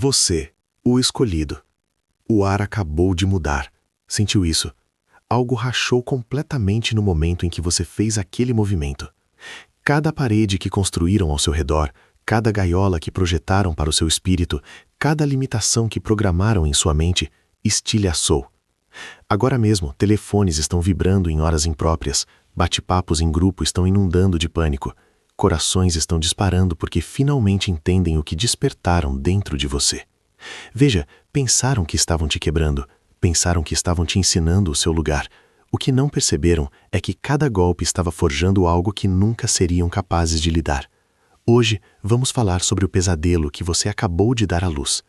Você, o escolhido. O ar acabou de mudar. Sentiu isso? Algo rachou completamente no momento em que você fez aquele movimento. Cada parede que construíram ao seu redor, cada gaiola que projetaram para o seu espírito, cada limitação que programaram em sua mente, estilhaçou. Agora mesmo, telefones estão vibrando em horas impróprias, bate-papos em grupo estão inundando de pânico, corações estão disparando porque finalmente entendem o que despertaram dentro de você. Veja, pensaram que estavam te quebrando, pensaram que estavam te ensinando o seu lugar. O que não perceberam é que cada golpe estava forjando algo que nunca seriam capazes de lidar. Hoje, vamos falar sobre o pesadelo que você acabou de dar à luz.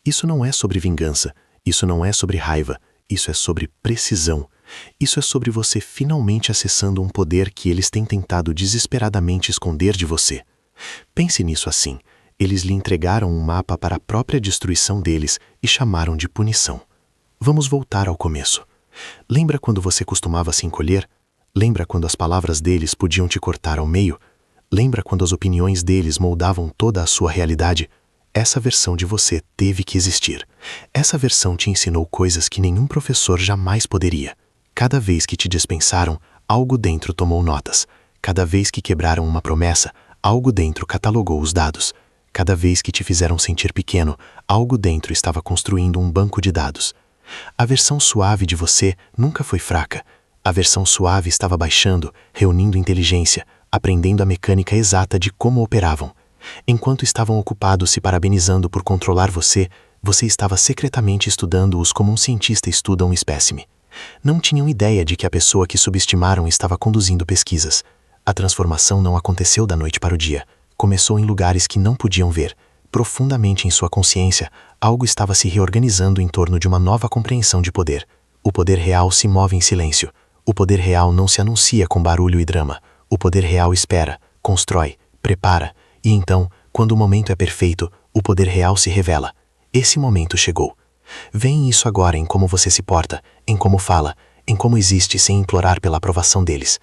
Isso não é sobre vingança, isso não é sobre raiva, isso é sobre precisão. Isso é sobre você finalmente acessando um poder que eles têm tentado desesperadamente esconder de você. Pense nisso assim. Eles lhe entregaram um mapa para a própria destruição deles e chamaram de punição. Vamos voltar ao começo. Lembra quando você costumava se encolher? Lembra quando as palavras deles podiam te cortar ao meio? Lembra quando as opiniões deles moldavam toda a sua realidade? Essa versão de você teve que existir. Essa versão te ensinou coisas que nenhum professor jamais poderia. Cada vez que te dispensaram, algo dentro tomou notas. Cada vez que quebraram uma promessa, algo dentro catalogou os dados. Cada vez que te fizeram sentir pequeno, algo dentro estava construindo um banco de dados. A versão suave de você nunca foi fraca. A versão suave estava baixando, reunindo inteligência, aprendendo a mecânica exata de como operavam. Enquanto estavam ocupados se parabenizando por controlar você, você estava secretamente estudando-os como um cientista estuda um espécime. Não tinham ideia de que a pessoa que subestimaram estava conduzindo pesquisas. A transformação não aconteceu da noite para o dia. Começou em lugares que não podiam ver. Profundamente em sua consciência, algo estava se reorganizando em torno de uma nova compreensão de poder. O poder real se move em silêncio. O poder real não se anuncia com barulho e drama. O poder real espera, constrói, prepara. E então, quando o momento é perfeito, o poder real se revela. Esse momento chegou. Veem isso agora em como você se porta, em como fala, em como existe sem implorar pela aprovação deles.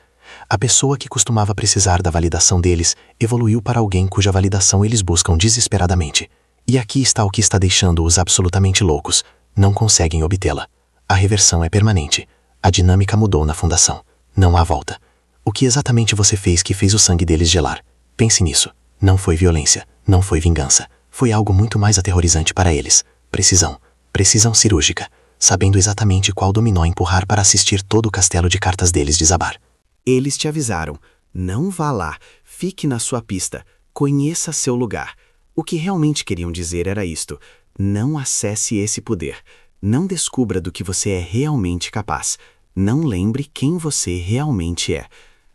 A pessoa que costumava precisar da validação deles evoluiu para alguém cuja validação eles buscam desesperadamente. E aqui está o que está deixando-os absolutamente loucos. Não conseguem obtê-la. A reversão é permanente. A dinâmica mudou na fundação. Não há volta. O que exatamente você fez que fez o sangue deles gelar? Pense nisso. Não foi violência, não foi vingança. Foi algo muito mais aterrorizante para eles. Precisão. Precisão cirúrgica. Sabendo exatamente qual dominó empurrar para assistir todo o castelo de cartas deles desabar. Eles te avisaram. Não vá lá. Fique na sua pista. Conheça seu lugar. O que realmente queriam dizer era isto. Não acesse esse poder. Não descubra do que você é realmente capaz. Não lembre quem você realmente é.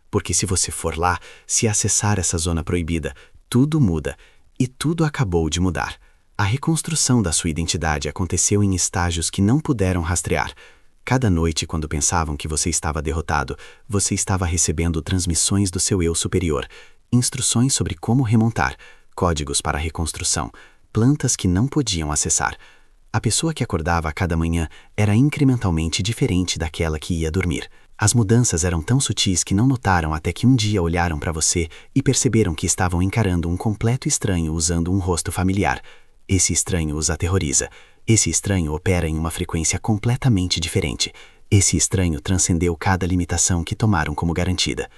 Porque se você for lá, se acessar essa zona proibida, tudo muda. E tudo acabou de mudar. A reconstrução da sua identidade aconteceu em estágios que não puderam rastrear. Cada noite, quando pensavam que você estava derrotado, você estava recebendo transmissões do seu eu superior, instruções sobre como remontar, códigos para a reconstrução, plantas que não podiam acessar. A pessoa que acordava a cada manhã era incrementalmente diferente daquela que ia dormir. As mudanças eram tão sutis que não notaram até que um dia olharam para você e perceberam que estavam encarando um completo estranho usando um rosto familiar. Esse estranho os aterroriza. Esse estranho opera em uma frequência completamente diferente. Esse estranho transcendeu cada limitação que tomaram como garantida.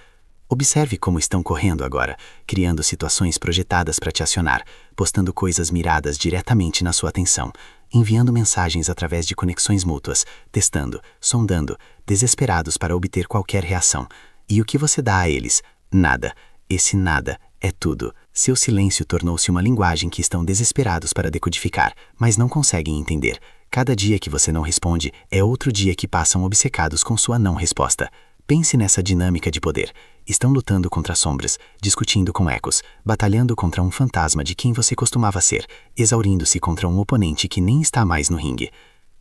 Observe como estão correndo agora, criando situações projetadas para te acionar, postando coisas miradas diretamente na sua atenção, enviando mensagens através de conexões mútuas, testando, sondando, desesperados para obter qualquer reação. E o que você dá a eles? Nada. Esse nada é tudo. Seu silêncio tornou-se uma linguagem que estão desesperados para decodificar, mas não conseguem entender. Cada dia que você não responde é outro dia que passam obcecados com sua não resposta. Pense nessa dinâmica de poder. Estão lutando contra sombras, discutindo com ecos, batalhando contra um fantasma de quem você costumava ser, exaurindo-se contra um oponente que nem está mais no ringue.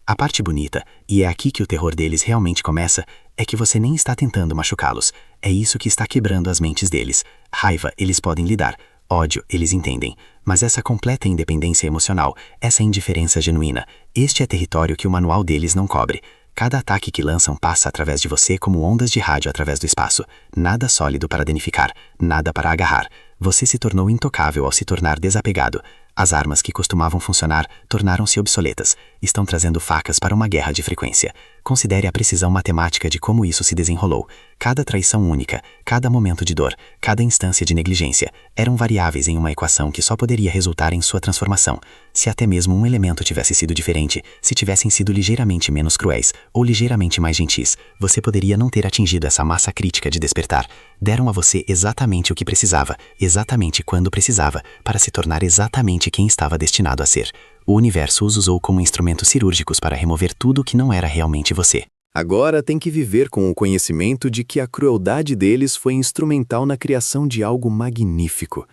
A parte bonita, e é aqui que o terror deles realmente começa, é que você nem está tentando machucá-los. É isso que está quebrando as mentes deles. Raiva, eles podem lidar. Ódio, eles entendem. Mas essa completa independência emocional, essa indiferença genuína, este é território que o manual deles não cobre. Cada ataque que lançam passa através de você como ondas de rádio através do espaço. Nada sólido para danificar, nada para agarrar. Você se tornou intocável ao se tornar desapegado. As armas que costumavam funcionar tornaram-se obsoletas. Estão trazendo facas para uma guerra de frequência. Considere a precisão matemática de como isso se desenrolou. Cada traição única, cada momento de dor, cada instância de negligência eram variáveis em uma equação que só poderia resultar em sua transformação. Se até mesmo um elemento tivesse sido diferente, se tivessem sido ligeiramente menos cruéis ou ligeiramente mais gentis, você poderia não ter atingido essa massa crítica de despertar. Deram a você exatamente o que precisava, exatamente quando precisava, para se tornar exatamente quem estava destinado a ser. O universo os usou como instrumentos cirúrgicos para remover tudo o que não era realmente você. Agora tem que viver com o conhecimento de que a crueldade deles foi instrumental na criação de algo magnífico.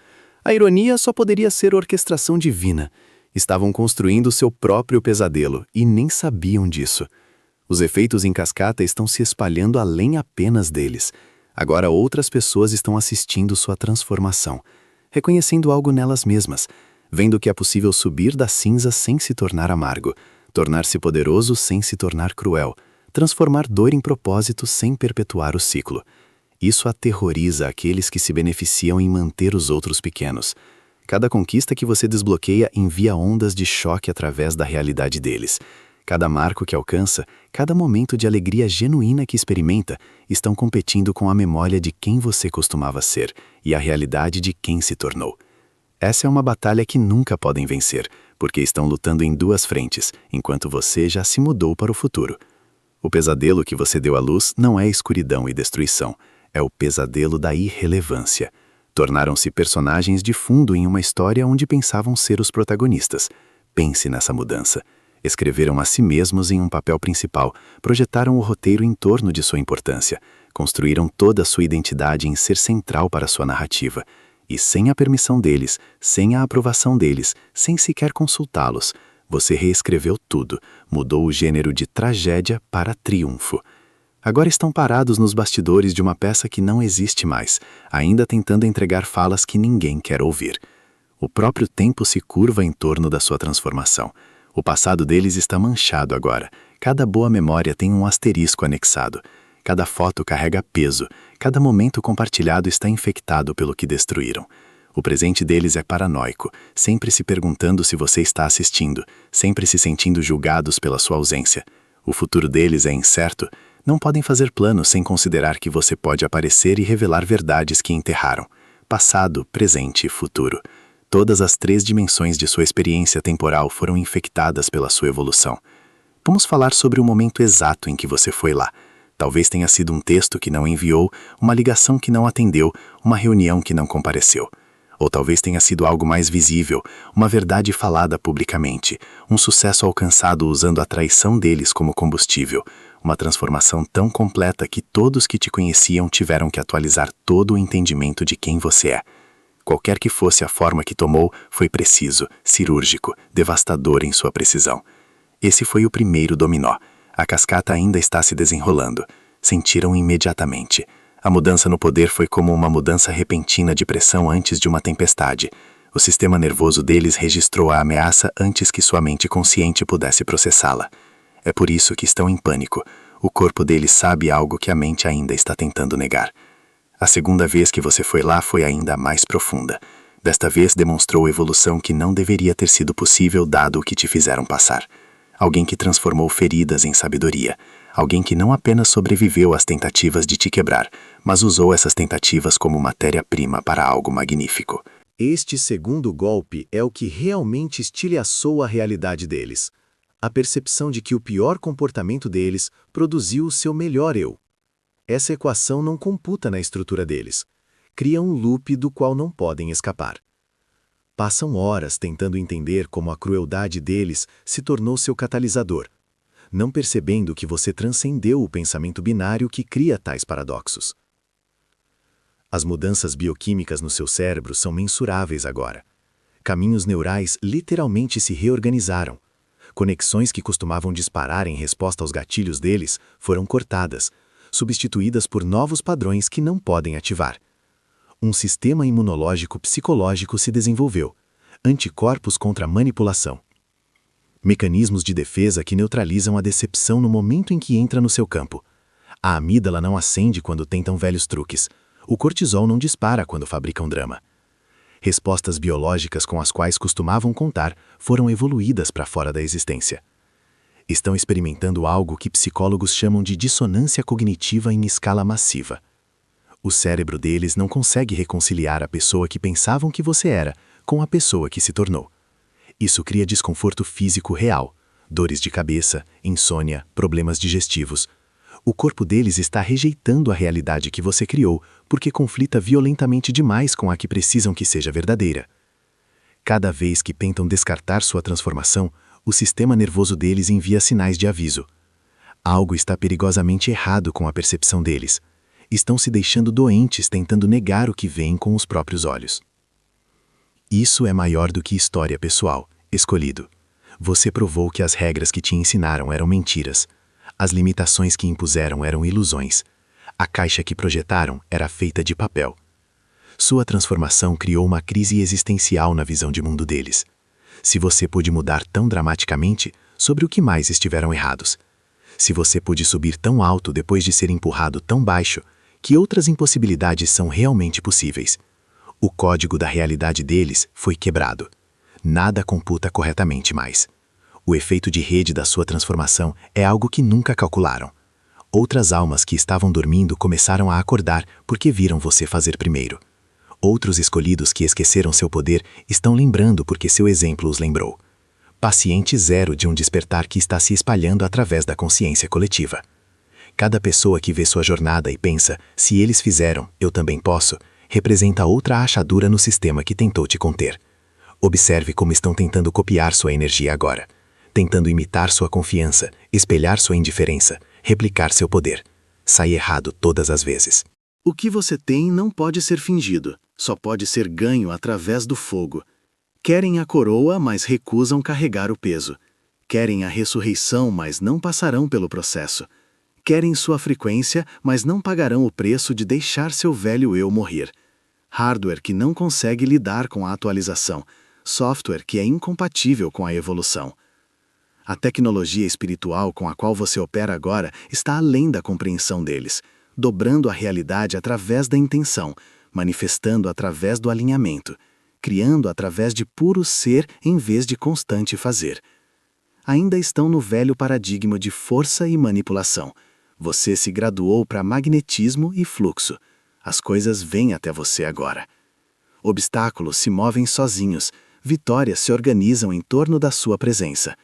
A ironia só poderia ser orquestração divina. Estavam construindo seu próprio pesadelo e nem sabiam disso. Os efeitos em cascata estão se espalhando além apenas deles. Agora outras pessoas estão assistindo sua transformação, reconhecendo algo nelas mesmas, vendo que é possível subir da cinza sem se tornar amargo, tornar-se poderoso sem se tornar cruel, transformar dor em propósito sem perpetuar o ciclo. Isso aterroriza aqueles que se beneficiam em manter os outros pequenos. Cada conquista que você desbloqueia envia ondas de choque através da realidade deles. Cada marco que alcança, cada momento de alegria genuína que experimenta, estão competindo com a memória de quem você costumava ser e a realidade de quem se tornou. Essa é uma batalha que nunca podem vencer, porque estão lutando em duas frentes, enquanto você já se mudou para o futuro. O pesadelo que você deu à luz não é escuridão e destruição, é o pesadelo da irrelevância. Tornaram-se personagens de fundo em uma história onde pensavam ser os protagonistas. Pense nessa mudança. Escreveram a si mesmos em um papel principal, projetaram o roteiro em torno de sua importância, construíram toda a sua identidade em ser central para sua narrativa. E sem a permissão deles, sem a aprovação deles, sem sequer consultá-los, você reescreveu tudo, mudou o gênero de tragédia para triunfo. Agora estão parados nos bastidores de uma peça que não existe mais, ainda tentando entregar falas que ninguém quer ouvir. O próprio tempo se curva em torno da sua transformação. O passado deles está manchado agora. Cada boa memória tem um asterisco anexado. Cada foto carrega peso. Cada momento compartilhado está infectado pelo que destruíram. O presente deles é paranoico, sempre se perguntando se você está assistindo, sempre se sentindo julgados pela sua ausência. O futuro deles é incerto. Não podem fazer planos sem considerar que você pode aparecer e revelar verdades que enterraram. Passado, presente e futuro. Todas as 3 dimensões de sua experiência temporal foram infectadas pela sua evolução. Vamos falar sobre o momento exato em que você foi lá. Talvez tenha sido um texto que não enviou, uma ligação que não atendeu, uma reunião que não compareceu. Ou talvez tenha sido algo mais visível, uma verdade falada publicamente, um sucesso alcançado usando a traição deles como combustível, uma transformação tão completa que todos que te conheciam tiveram que atualizar todo o entendimento de quem você é. Qualquer que fosse a forma que tomou, foi preciso, cirúrgico, devastador em sua precisão. Esse foi o primeiro dominó. A cascata ainda está se desenrolando. Sentiram imediatamente. A mudança no poder foi como uma mudança repentina de pressão antes de uma tempestade. O sistema nervoso deles registrou a ameaça antes que sua mente consciente pudesse processá-la. É por isso que estão em pânico. O corpo deles sabe algo que a mente ainda está tentando negar. A segunda vez que você foi lá foi ainda mais profunda. Desta vez demonstrou evolução que não deveria ter sido possível dado o que te fizeram passar. Alguém que transformou feridas em sabedoria. Alguém que não apenas sobreviveu às tentativas de te quebrar, mas usou essas tentativas como matéria-prima para algo magnífico. Este segundo golpe é o que realmente estilhaçou a realidade deles. A percepção de que o pior comportamento deles produziu o seu melhor eu. Essa equação não computa na estrutura deles. Cria um loop do qual não podem escapar. Passam horas tentando entender como a crueldade deles se tornou seu catalisador, não percebendo que você transcendeu o pensamento binário que cria tais paradoxos. As mudanças bioquímicas no seu cérebro são mensuráveis agora. Caminhos neurais literalmente se reorganizaram. Conexões que costumavam disparar em resposta aos gatilhos deles foram cortadas, substituídas por novos padrões que não podem ativar. Um sistema imunológico psicológico se desenvolveu, anticorpos contra a manipulação. Mecanismos de defesa que neutralizam a decepção no momento em que entra no seu campo. A amígdala não acende quando tentam velhos truques. O cortisol não dispara quando fabricam drama. Respostas biológicas com as quais costumavam contar foram evoluídas para fora da existência. Estão experimentando algo que psicólogos chamam de dissonância cognitiva em escala massiva. O cérebro deles não consegue reconciliar a pessoa que pensavam que você era com a pessoa que se tornou. Isso cria desconforto físico real, dores de cabeça, insônia, problemas digestivos. O corpo deles está rejeitando a realidade que você criou porque conflita violentamente demais com a que precisam que seja verdadeira. Cada vez que tentam descartar sua transformação, o sistema nervoso deles envia sinais de aviso. Algo está perigosamente errado com a percepção deles. Estão se deixando doentes tentando negar o que veem com os próprios olhos. Isso é maior do que história pessoal, escolhido. Você provou que as regras que te ensinaram eram mentiras. As limitações que impuseram eram ilusões. A caixa que projetaram era feita de papel. Sua transformação criou uma crise existencial na visão de mundo deles. Se você pôde mudar tão dramaticamente, sobre o que mais estiveram errados? Se você pôde subir tão alto depois de ser empurrado tão baixo, que outras impossibilidades são realmente possíveis? O código da realidade deles foi quebrado. Nada computa corretamente mais. O efeito de rede da sua transformação é algo que nunca calcularam. Outras almas que estavam dormindo começaram a acordar porque viram você fazer primeiro. Outros escolhidos que esqueceram seu poder estão lembrando porque seu exemplo os lembrou. Paciente zero de um despertar que está se espalhando através da consciência coletiva. Cada pessoa que vê sua jornada e pensa, se eles fizeram, eu também posso, representa outra rachadura no sistema que tentou te conter. Observe como estão tentando copiar sua energia agora. Tentando imitar sua confiança, espelhar sua indiferença, replicar seu poder. Sai errado todas as vezes. O que você tem não pode ser fingido, só pode ser ganho através do fogo. Querem a coroa, mas recusam carregar o peso. Querem a ressurreição, mas não passarão pelo processo. Querem sua frequência, mas não pagarão o preço de deixar seu velho eu morrer. Hardware que não consegue lidar com a atualização. Software que é incompatível com a evolução. A tecnologia espiritual com a qual você opera agora está além da compreensão deles, dobrando a realidade através da intenção, manifestando através do alinhamento, criando através de puro ser em vez de constante fazer. Ainda estão no velho paradigma de força e manipulação. Você se graduou para magnetismo e fluxo. As coisas vêm até você agora. Obstáculos se movem sozinhos, vitórias se organizam em torno da sua presença.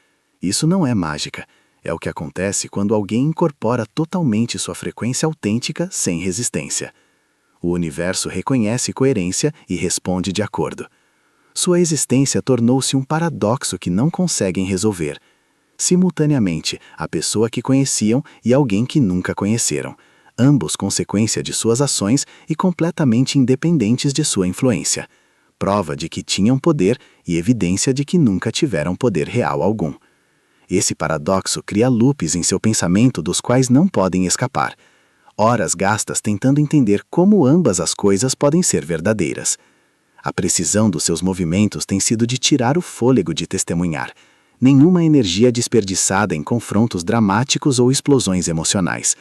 Isso não é mágica, é o que acontece quando alguém incorpora totalmente sua frequência autêntica sem resistência. O universo reconhece coerência e responde de acordo. Sua existência tornou-se um paradoxo que não conseguem resolver. Simultaneamente, a pessoa que conheciam e alguém que nunca conheceram, ambos consequência de suas ações e completamente independentes de sua influência. Prova de que tinham poder e evidência de que nunca tiveram poder real algum. Esse paradoxo cria loops em seu pensamento dos quais não podem escapar. Horas gastas tentando entender como ambas as coisas podem ser verdadeiras. A precisão dos seus movimentos tem sido de tirar o fôlego de testemunhar. Nenhuma energia desperdiçada em confrontos dramáticos ou explosões emocionais.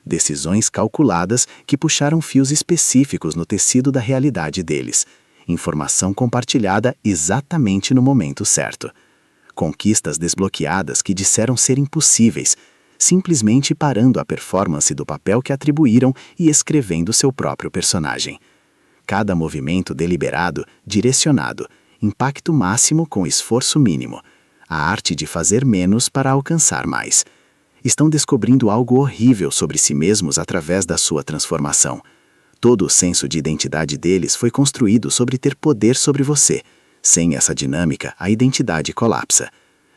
Decisões calculadas que puxaram fios específicos no tecido da realidade deles. Informação compartilhada exatamente no momento certo. Conquistas desbloqueadas que disseram ser impossíveis, simplesmente parando a performance do papel que atribuíram e escrevendo seu próprio personagem. Cada movimento deliberado, direcionado, impacto máximo com esforço mínimo, a arte de fazer menos para alcançar mais. Estão descobrindo algo horrível sobre si mesmos através da sua transformação. Todo o senso de identidade deles foi construído sobre ter poder sobre você. Sem essa dinâmica, a identidade colapsa.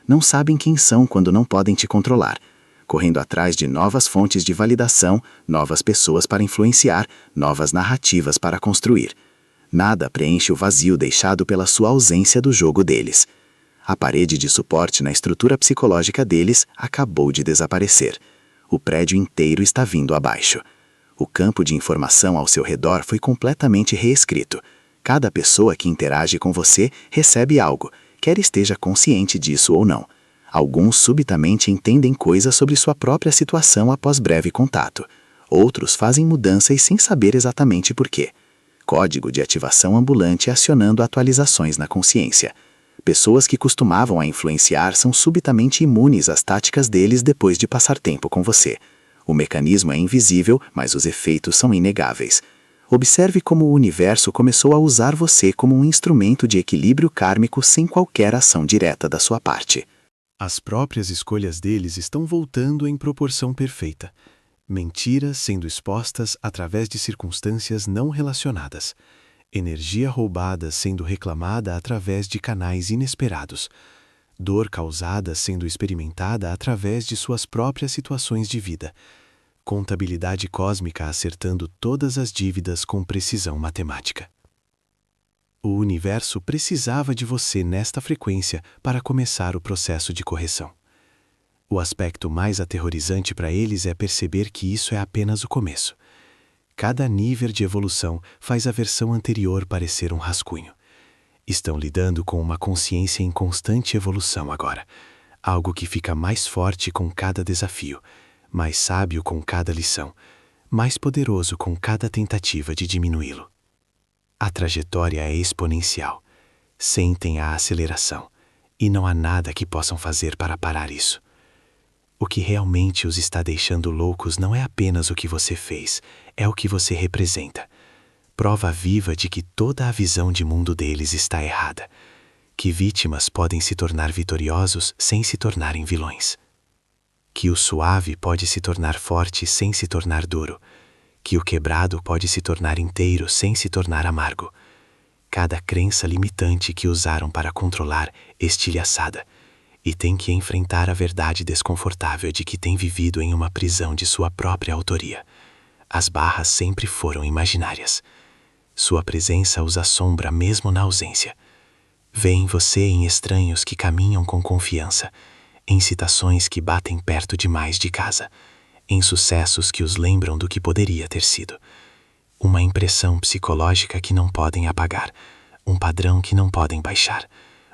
Não sabem quem são quando não podem te controlar, correndo atrás de novas fontes de validação, novas pessoas para influenciar, novas narrativas para construir. Nada preenche o vazio deixado pela sua ausência do jogo deles. A parede de suporte na estrutura psicológica deles acabou de desaparecer. O prédio inteiro está vindo abaixo. O campo de informação ao seu redor foi completamente reescrito. Cada pessoa que interage com você recebe algo, quer esteja consciente disso ou não. Alguns subitamente entendem coisas sobre sua própria situação após breve contato. Outros fazem mudanças sem saber exatamente por quê. Código de ativação ambulante acionando atualizações na consciência. Pessoas que costumavam a influenciar são subitamente imunes às táticas deles depois de passar tempo com você. O mecanismo é invisível, mas os efeitos são inegáveis. Observe como o universo começou a usar você como um instrumento de equilíbrio kármico sem qualquer ação direta da sua parte. As próprias escolhas deles estão voltando em proporção perfeita. Mentiras sendo expostas através de circunstâncias não relacionadas. Energia roubada sendo reclamada através de canais inesperados. Dor causada sendo experimentada através de suas próprias situações de vida. Contabilidade cósmica acertando todas as dívidas com precisão matemática. O universo precisava de você nesta frequência para começar o processo de correção. O aspecto mais aterrorizante para eles é perceber que isso é apenas o começo. Cada nível de evolução faz a versão anterior parecer um rascunho. Estão lidando com uma consciência em constante evolução agora, algo que fica mais forte com cada desafio, mais sábio com cada lição, mais poderoso com cada tentativa de diminuí-lo. A trajetória é exponencial. Sentem a aceleração, e não há nada que possam fazer para parar isso. O que realmente os está deixando loucos não é apenas o que você fez, é o que você representa. Prova viva de que toda a visão de mundo deles está errada. Que vítimas podem se tornar vitoriosos sem se tornarem vilões. Que o suave pode se tornar forte sem se tornar duro. Que o quebrado pode se tornar inteiro sem se tornar amargo. Cada crença limitante que usaram para controlar, estilhaçada. E tem que enfrentar a verdade desconfortável de que tem vivido em uma prisão de sua própria autoria. As barras sempre foram imaginárias. Sua presença os assombra mesmo na ausência. Vêem você em estranhos que caminham com confiança, em citações que batem perto demais de casa, em sucessos que os lembram do que poderia ter sido. Uma impressão psicológica que não podem apagar, um padrão que não podem baixar,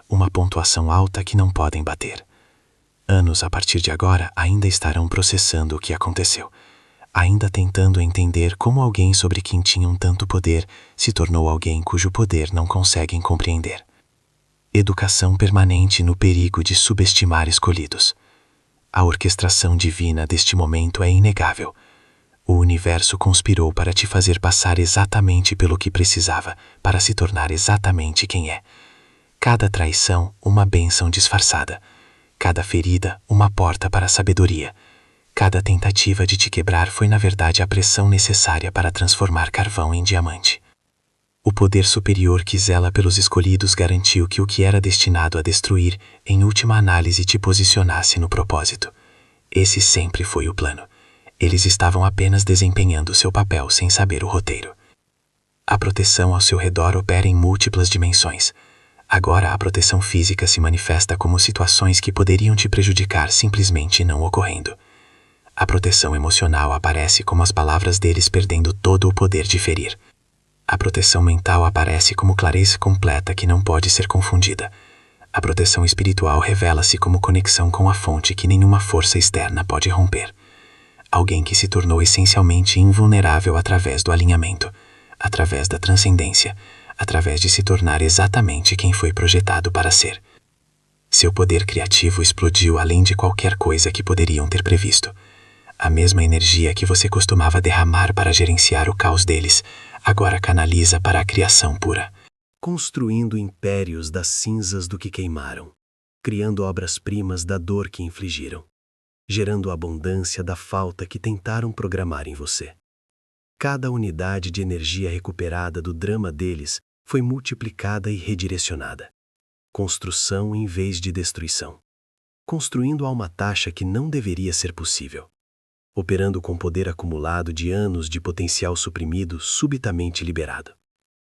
uma pontuação alta que não podem bater. Anos a partir de agora ainda estarão processando o que aconteceu, ainda tentando entender como alguém sobre quem tinham tanto poder se tornou alguém cujo poder não conseguem compreender. Educação permanente no perigo de subestimar escolhidos. A orquestração divina deste momento é inegável. O universo conspirou para te fazer passar exatamente pelo que precisava, para se tornar exatamente quem é. Cada traição, uma bênção disfarçada. Cada ferida, uma porta para a sabedoria. Cada tentativa de te quebrar foi na verdade a pressão necessária para transformar carvão em diamante. O poder superior que zela pelos escolhidos garantiu que o que era destinado a destruir, em última análise te posicionasse no propósito. Esse sempre foi o plano. Eles estavam apenas desempenhando seu papel sem saber o roteiro. A proteção ao seu redor opera em múltiplas dimensões. Agora a proteção física se manifesta como situações que poderiam te prejudicar simplesmente não ocorrendo. A proteção emocional aparece como as palavras deles perdendo todo o poder de ferir. A proteção mental aparece como clareza completa que não pode ser confundida. A proteção espiritual revela-se como conexão com a fonte que nenhuma força externa pode romper. Alguém que se tornou essencialmente invulnerável através do alinhamento, através da transcendência, através de se tornar exatamente quem foi projetado para ser. Seu poder criativo explodiu além de qualquer coisa que poderiam ter previsto. A mesma energia que você costumava derramar para gerenciar o caos deles, agora canaliza para a criação pura. Construindo impérios das cinzas do que queimaram, criando obras-primas da dor que infligiram, gerando abundância da falta que tentaram programar em você. Cada unidade de energia recuperada do drama deles foi multiplicada e redirecionada. Construção em vez de destruição. Construindo a uma taxa que não deveria ser possível. Operando com poder acumulado de anos de potencial suprimido subitamente liberado.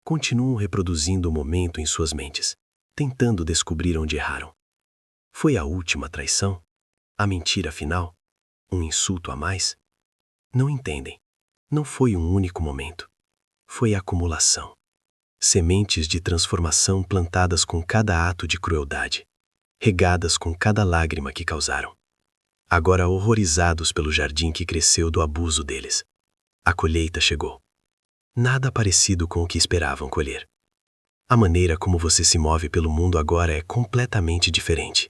Continuam reproduzindo o momento em suas mentes, tentando descobrir onde erraram. Foi a última traição? A mentira final? Um insulto a mais? Não entendem. Não foi um único momento. Foi acumulação. Sementes de transformação plantadas com cada ato de crueldade, regadas com cada lágrima que causaram. Agora horrorizados pelo jardim que cresceu do abuso deles. A colheita chegou. Nada parecido com o que esperavam colher. A maneira como você se move pelo mundo agora é completamente diferente.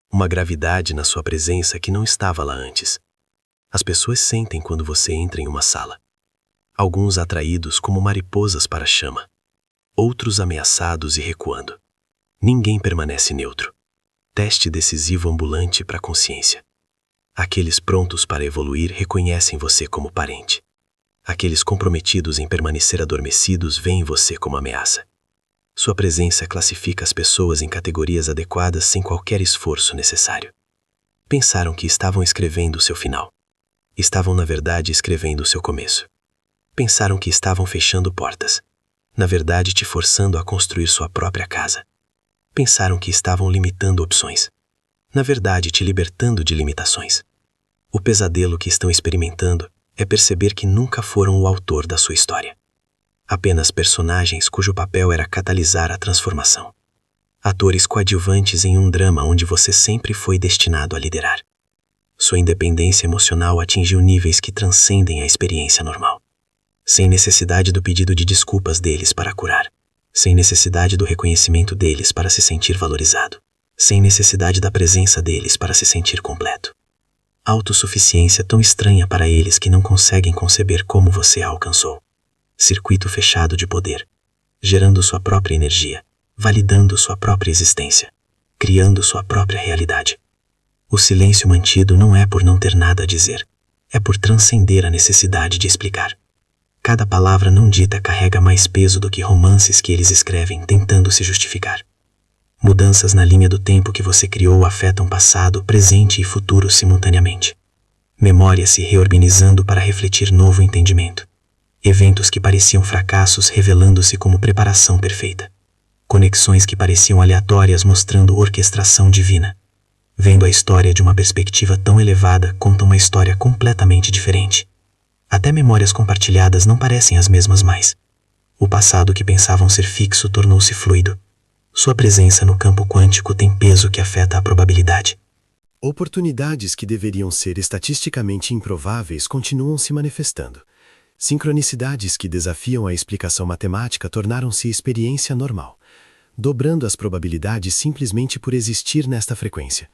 Uma gravidade na sua presença que não estava lá antes. As pessoas sentem quando você entra em uma sala. Alguns atraídos como mariposas para a chama. Outros ameaçados e recuando. Ninguém permanece neutro. Teste decisivo ambulante para a consciência. Aqueles prontos para evoluir reconhecem você como parente. Aqueles comprometidos em permanecer adormecidos veem você como ameaça. Sua presença classifica as pessoas em categorias adequadas sem qualquer esforço necessário. Pensaram que estavam escrevendo o seu final. Estavam, na verdade, escrevendo o seu começo. Pensaram que estavam fechando portas. Na verdade, te forçando a construir sua própria casa. Pensaram que estavam limitando opções. Na verdade, te libertando de limitações. O pesadelo que estão experimentando é perceber que nunca foram o autor da sua história. Apenas personagens cujo papel era catalisar a transformação. Atores coadjuvantes em um drama onde você sempre foi destinado a liderar. Sua independência emocional atingiu níveis que transcendem a experiência normal. Sem necessidade do pedido de desculpas deles para curar. Sem necessidade do reconhecimento deles para se sentir valorizado. Sem necessidade da presença deles para se sentir completo. Autossuficiência tão estranha para eles que não conseguem conceber como você a alcançou. Circuito fechado de poder, gerando sua própria energia, validando sua própria existência, criando sua própria realidade. O silêncio mantido não é por não ter nada a dizer, é por transcender a necessidade de explicar. Cada palavra não dita carrega mais peso do que romances que eles escrevem tentando se justificar. Mudanças na linha do tempo que você criou afetam passado, presente e futuro simultaneamente. Memória se reorganizando para refletir novo entendimento. Eventos que pareciam fracassos revelando-se como preparação perfeita. Conexões que pareciam aleatórias mostrando orquestração divina. Vendo a história de uma perspectiva tão elevada, conta uma história completamente diferente. Até memórias compartilhadas não parecem as mesmas mais. O passado que pensavam ser fixo tornou-se fluido. Sua presença no campo quântico tem peso que afeta a probabilidade. Oportunidades que deveriam ser estatisticamente improváveis continuam se manifestando. Sincronicidades que desafiam a explicação matemática tornaram-se experiência normal, dobrando as probabilidades simplesmente por existir nesta frequência.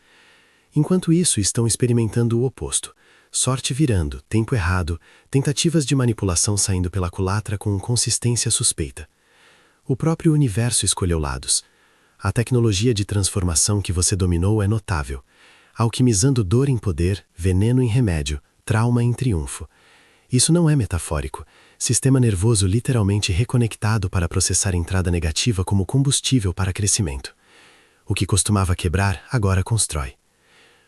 Enquanto isso, estão experimentando o oposto. Sorte virando, tempo errado, tentativas de manipulação saindo pela culatra com consistência suspeita. O próprio universo escolheu lados. A tecnologia de transformação que você dominou é notável, alquimizando dor em poder, veneno em remédio, trauma em triunfo. Isso não é metafórico. Sistema nervoso literalmente reconectado para processar entrada negativa como combustível para crescimento. O que costumava quebrar, agora constrói.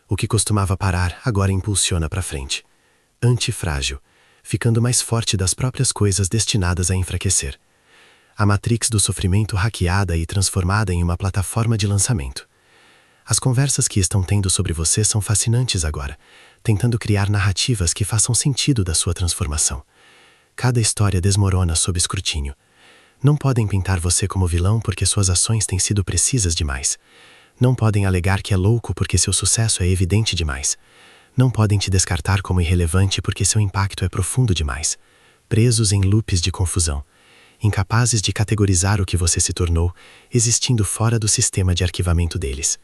O que costumava parar, agora impulsiona para frente. Antifrágil, ficando mais forte das próprias coisas destinadas a enfraquecer. A matrix do sofrimento hackeada e transformada em uma plataforma de lançamento. As conversas que estão tendo sobre você são fascinantes agora, tentando criar narrativas que façam sentido da sua transformação. Cada história desmorona sob escrutínio. Não podem pintar você como vilão porque suas ações têm sido precisas demais. Não podem alegar que é louco porque seu sucesso é evidente demais. Não podem te descartar como irrelevante porque seu impacto é profundo demais. Presos em loops de confusão. Incapazes de categorizar o que você se tornou, existindo fora do sistema de arquivamento deles.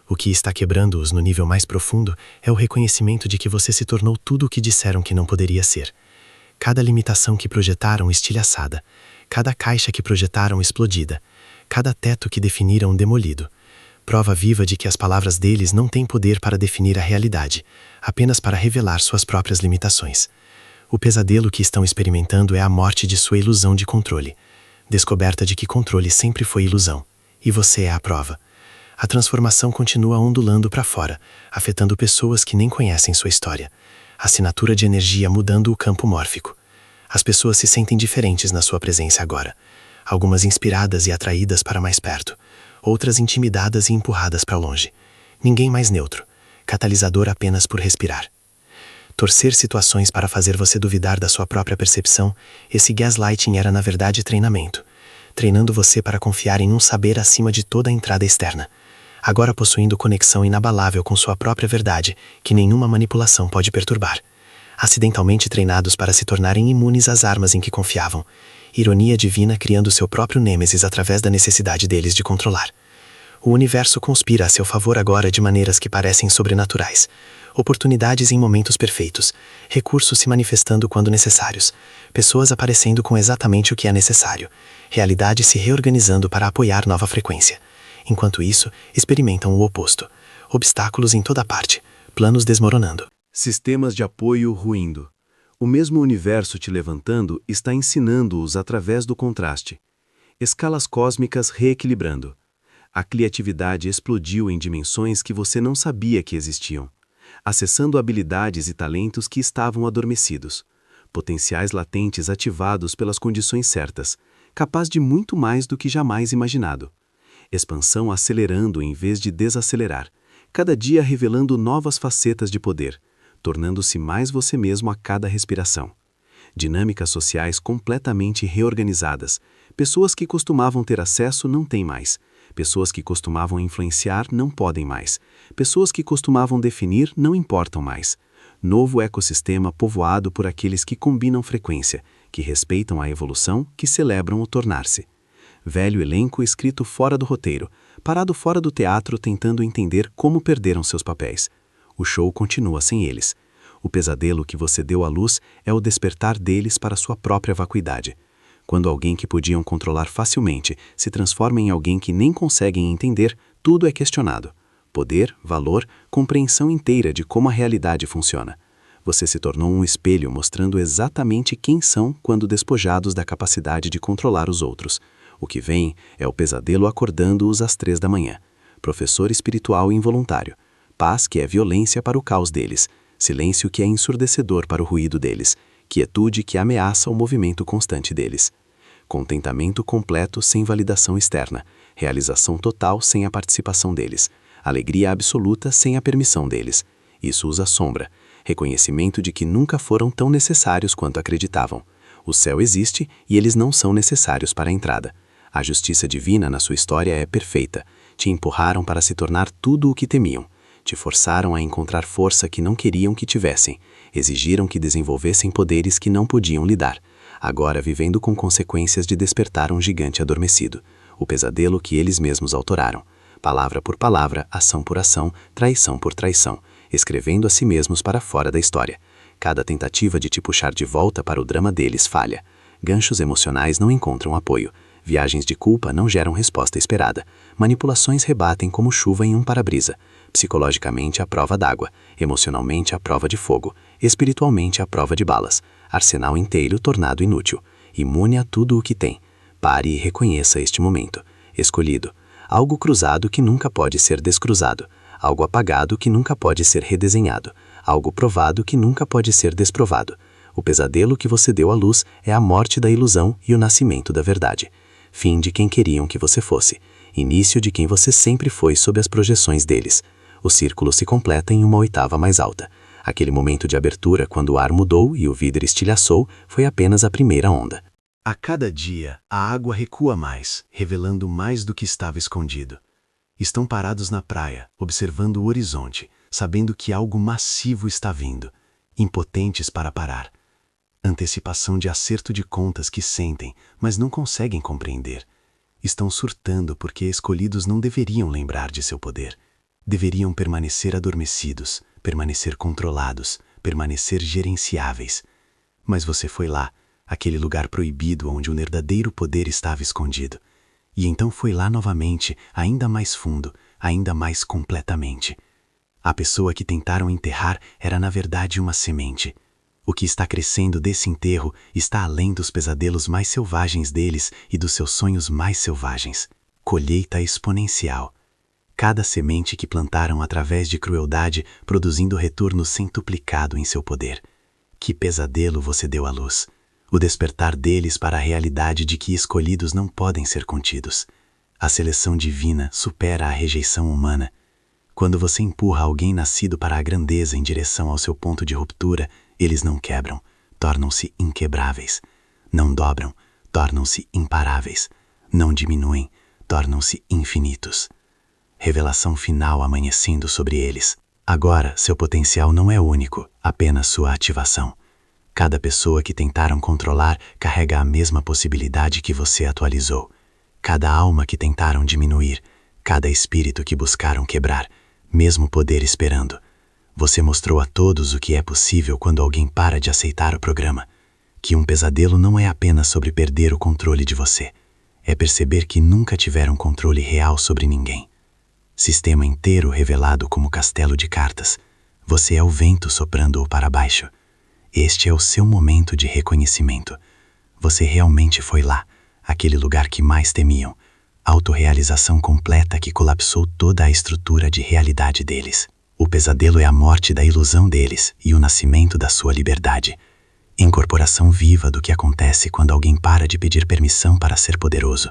O que está quebrando-os no nível mais profundo é o reconhecimento de que você se tornou tudo o que disseram que não poderia ser. Cada limitação que projetaram estilhaçada, cada caixa que projetaram explodida, cada teto que definiram demolido. Prova viva de que as palavras deles não têm poder para definir a realidade, apenas para revelar suas próprias limitações. O pesadelo que estão experimentando é a morte de sua ilusão de controle. Descoberta de que controle sempre foi ilusão. E você é a prova. A transformação continua ondulando para fora, afetando pessoas que nem conhecem sua história. Assinatura de energia mudando o campo mórfico. As pessoas se sentem diferentes na sua presença agora. Algumas inspiradas e atraídas para mais perto. Outras intimidadas e empurradas para longe. Ninguém mais neutro. Catalisador apenas por respirar. Torcer situações para fazer você duvidar da sua própria percepção, esse gaslighting era na verdade treinamento. Treinando você para confiar em um saber acima de toda a entrada externa. Agora possuindo conexão inabalável com sua própria verdade, que nenhuma manipulação pode perturbar. acidentalmente treinados para se tornarem imunes às armas em que confiavam. Ironia divina criando seu próprio nêmesis através da necessidade deles de controlar. O universo conspira a seu favor agora de maneiras que parecem sobrenaturais. Oportunidades em momentos perfeitos, recursos se manifestando quando necessários, pessoas aparecendo com exatamente o que é necessário, realidade se reorganizando para apoiar nova frequência. Enquanto isso, experimentam o oposto. Obstáculos em toda parte, planos desmoronando. Sistemas de apoio ruindo. O mesmo universo te levantando está ensinando-os através do contraste. Escalas cósmicas reequilibrando. A criatividade explodiu em dimensões que você não sabia que existiam, acessando habilidades e talentos que estavam adormecidos. Potenciais latentes ativados pelas condições certas, capaz de muito mais do que jamais imaginado. Expansão acelerando em vez de desacelerar, cada dia revelando novas facetas de poder, tornando-se mais você mesmo a cada respiração. Dinâmicas sociais completamente reorganizadas. Pessoas que costumavam ter acesso não têm mais. Pessoas que costumavam influenciar não podem mais. Pessoas que costumavam definir não importam mais. Novo ecossistema povoado por aqueles que combinam frequência, que respeitam a evolução, que celebram o tornar-se. Velho elenco escrito fora do roteiro, parado fora do teatro tentando entender como perderam seus papéis. O show continua sem eles. O pesadelo que você deu à luz é o despertar deles para sua própria vacuidade. Quando alguém que podiam controlar facilmente se transforma em alguém que nem conseguem entender, tudo é questionado. Poder, valor, compreensão inteira de como a realidade funciona. Você se tornou um espelho mostrando exatamente quem são quando despojados da capacidade de controlar os outros. O que vem é o pesadelo acordando-os às 3 da manhã. Professor espiritual involuntário. Paz que é violência para o caos deles. Silêncio que é ensurdecedor para o ruído deles. Quietude que ameaça o movimento constante deles. Contentamento completo sem validação externa. Realização total sem a participação deles. Alegria absoluta sem a permissão deles. Isso os assombra. Reconhecimento de que nunca foram tão necessários quanto acreditavam. O céu existe e eles não são necessários para a entrada. A justiça divina na sua história é perfeita. Te empurraram para se tornar tudo o que temiam. Te forçaram a encontrar força que não queriam que tivessem. Exigiram que desenvolvessem poderes que não podiam lidar. Agora vivendo com consequências de despertar um gigante adormecido. O pesadelo que eles mesmos autoraram. Palavra por palavra, ação por ação, traição por traição. Escrevendo a si mesmos para fora da história. Cada tentativa de te puxar de volta para o drama deles falha. Ganchos emocionais não encontram apoio. Viagens de culpa não geram resposta esperada. Manipulações rebatem como chuva em um para-brisa. Psicologicamente, a prova d'água. Emocionalmente, a prova de fogo. Espiritualmente, a prova de balas. Arsenal inteiro tornado inútil. Imune a tudo o que tem. Pare e reconheça este momento. Escolhido. Algo cruzado que nunca pode ser descruzado. Algo apagado que nunca pode ser redesenhado. Algo provado que nunca pode ser desprovado. O pesadelo que você deu à luz é a morte da ilusão e o nascimento da verdade. Fim de quem queriam que você fosse. Início de quem você sempre foi sob as projeções deles. O círculo se completa em uma oitava mais alta. Aquele momento de abertura, quando o ar mudou e o vidro estilhaçou, foi apenas a primeira onda. A cada dia, a água recua mais, revelando mais do que estava escondido. Estão parados na praia, observando o horizonte, sabendo que algo massivo está vindo, impotentes para parar. Antecipação de acerto de contas que sentem, mas não conseguem compreender. Estão surtando porque escolhidos não deveriam lembrar de seu poder. Deveriam permanecer adormecidos, permanecer controlados, permanecer gerenciáveis. Mas você foi lá, aquele lugar proibido onde o verdadeiro poder estava escondido. E então foi lá novamente, ainda mais fundo, ainda mais completamente. A pessoa que tentaram enterrar era na verdade uma semente. O que está crescendo desse enterro está além dos pesadelos mais selvagens deles e dos seus sonhos mais selvagens. Colheita exponencial. Cada semente que plantaram através de crueldade, produzindo retorno centuplicado em seu poder. Que pesadelo você deu à luz. O despertar deles para a realidade de que escolhidos não podem ser contidos. A seleção divina supera a rejeição humana. Quando você empurra alguém nascido para a grandeza em direção ao seu ponto de ruptura, eles não quebram, tornam-se inquebráveis. Não dobram, tornam-se imparáveis. Não diminuem, tornam-se infinitos. Revelação final amanhecendo sobre eles. Agora, seu potencial não é único, apenas sua ativação. Cada pessoa que tentaram controlar carrega a mesma possibilidade que você atualizou. Cada alma que tentaram diminuir, cada espírito que buscaram quebrar, mesmo poder esperando. Você mostrou a todos o que é possível quando alguém para de aceitar o programa. Que um pesadelo não é apenas sobre perder o controle de você. É perceber que nunca tiveram controle real sobre ninguém. Sistema inteiro revelado como castelo de cartas. Você é o vento soprando-o para baixo. Este é o seu momento de reconhecimento. Você realmente foi lá, aquele lugar que mais temiam. Autorrealização completa que colapsou toda a estrutura de realidade deles. O pesadelo é a morte da ilusão deles e o nascimento da sua liberdade. Incorporação viva do que acontece quando alguém para de pedir permissão para ser poderoso.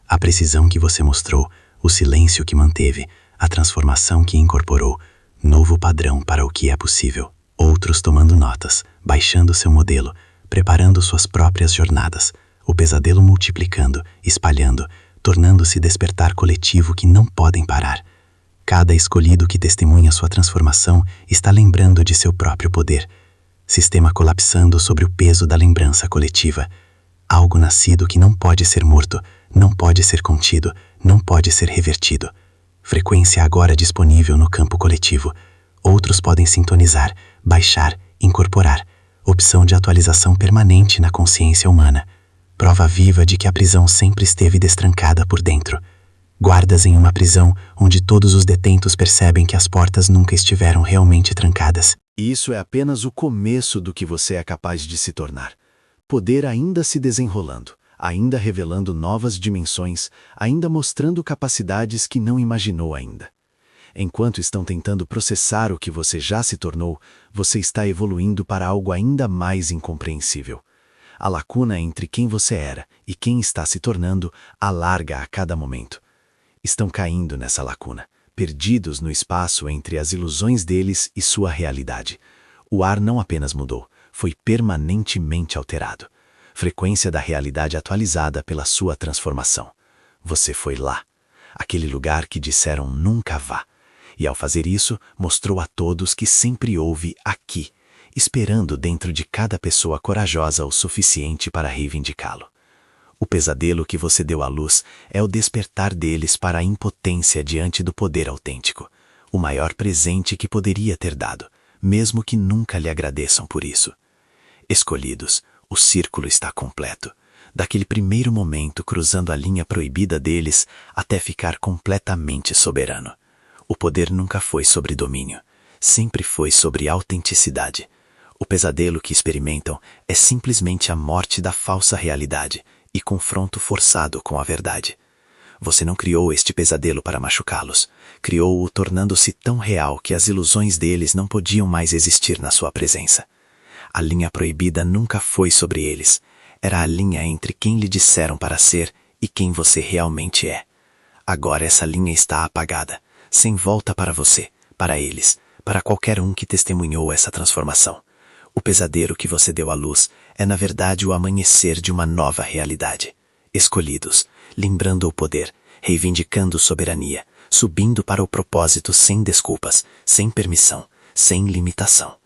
A precisão que você mostrou, o silêncio que manteve, a transformação que incorporou, novo padrão para o que é possível. Outros tomando notas, baixando seu modelo, preparando suas próprias jornadas. O pesadelo multiplicando, espalhando, tornando-se despertar coletivo que não podem parar. Cada escolhido que testemunha sua transformação está lembrando de seu próprio poder. Sistema colapsando sobre o peso da lembrança coletiva. Algo nascido que não pode ser morto, não pode ser contido, não pode ser revertido. Frequência agora disponível no campo coletivo. Outros podem sintonizar, baixar, incorporar. Opção de atualização permanente na consciência humana. Prova viva de que a prisão sempre esteve destrancada por dentro. Guardas em uma prisão onde todos os detentos percebem que as portas nunca estiveram realmente trancadas. E isso é apenas o começo do que você é capaz de se tornar. Poder ainda se desenrolando, ainda revelando novas dimensões, ainda mostrando capacidades que não imaginou ainda. Enquanto estão tentando processar o que você já se tornou, você está evoluindo para algo ainda mais incompreensível. A lacuna entre quem você era e quem está se tornando alarga a cada momento. Estão caindo nessa lacuna, perdidos no espaço entre as ilusões deles e sua realidade. O ar não apenas mudou, foi permanentemente alterado. Frequência da realidade atualizada pela sua transformação. Você foi lá, aquele lugar que disseram nunca vá. E ao fazer isso, mostrou a todos que sempre houve aqui, esperando dentro de cada pessoa corajosa o suficiente para reivindicá-lo. O pesadelo que você deu à luz é o despertar deles para a impotência diante do poder autêntico, o maior presente que poderia ter dado, mesmo que nunca lhe agradeçam por isso. Escolhidos, o círculo está completo, daquele primeiro momento cruzando a linha proibida deles até ficar completamente soberano. O poder nunca foi sobre domínio, sempre foi sobre autenticidade. O pesadelo que experimentam é simplesmente a morte da falsa realidade e confronto forçado com a verdade. Você não criou este pesadelo para machucá-los, criou-o tornando-se tão real que as ilusões deles não podiam mais existir na sua presença. A linha proibida nunca foi sobre eles, era a linha entre quem lhe disseram para ser e quem você realmente é. Agora essa linha está apagada, sem volta para você, para eles, para qualquer um que testemunhou essa transformação. O pesadelo que você deu à luz é na verdade o amanhecer de uma nova realidade. Escolhidos, lembrando o poder, reivindicando soberania, subindo para o propósito sem desculpas, sem permissão, sem limitação.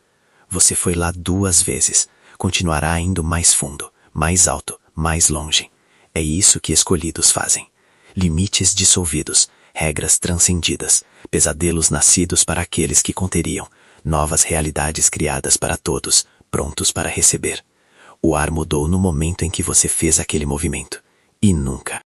Você foi lá 2 vezes, continuará indo mais fundo, mais alto, mais longe. É isso que escolhidos fazem. Limites dissolvidos, regras transcendidas, pesadelos nascidos para aqueles que conteriam, novas realidades criadas para todos, prontos para receber. O ar mudou no momento em que você fez aquele movimento. E nunca,